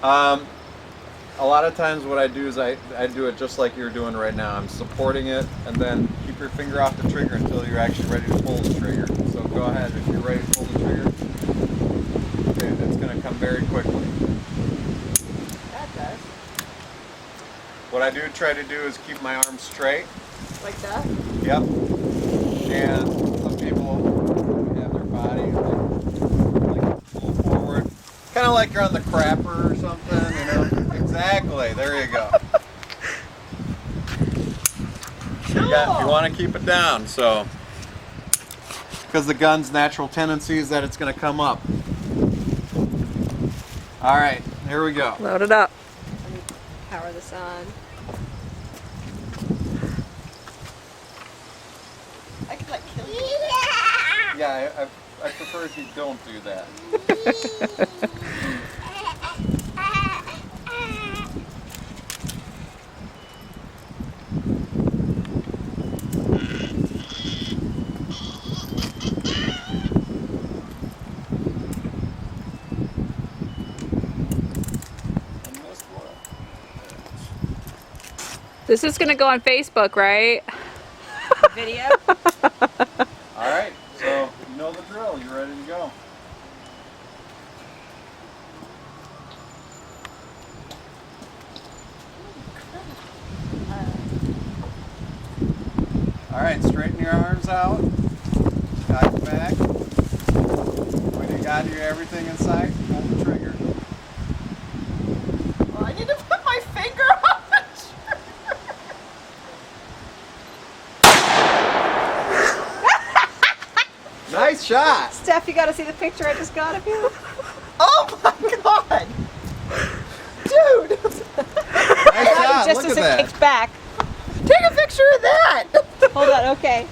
A lot of times what I do is I do it just like you're doing right now. I'm supporting it, and then keep your finger off the trigger until you're actually ready to pull the trigger. So go ahead, if you're ready to pull the trigger. Okay, that's going to come very quickly. That does. What I do try to do is keep my arms straight. Like that? Yep. And some people have their body like pull forward. Kind of like you're on the crapper or something, you know? Exactly. There you go. You want to keep it down, so because the gun's natural tendency is that it's going to come up. All right, here we go. Load it up. Let me power this on. I could like kill you. Yeah, I prefer if you don't do that. This is going to go on Facebook, right? Video? All right, so you know the drill. You're ready to go. All right, straighten your arms out. Got your back. When you got your everything in sight, pull the trigger. Oh, I need to put my finger on the Nice shot. Steph, you gotta see the picture I just got of you. Oh my god! Dude! Nice shot. Just Look as at it that. kicks back. Take a picture of that! Hold on, okay.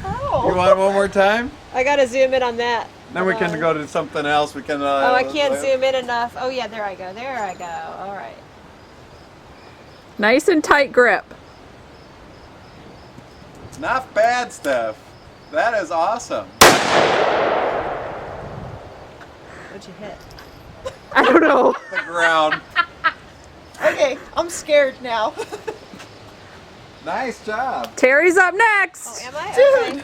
Oh. You want it one more time? I gotta zoom in on that. Then we can go to something else. We can. Oh, I can't zoom in enough. Oh yeah, there I go. There I go. All right. Nice and tight grip. Not bad, Steph. That is awesome. What'd you hit? I don't know. The ground. Okay, I'm scared now. Nice job. Terry's up next. Oh, am I? Dude. Okay.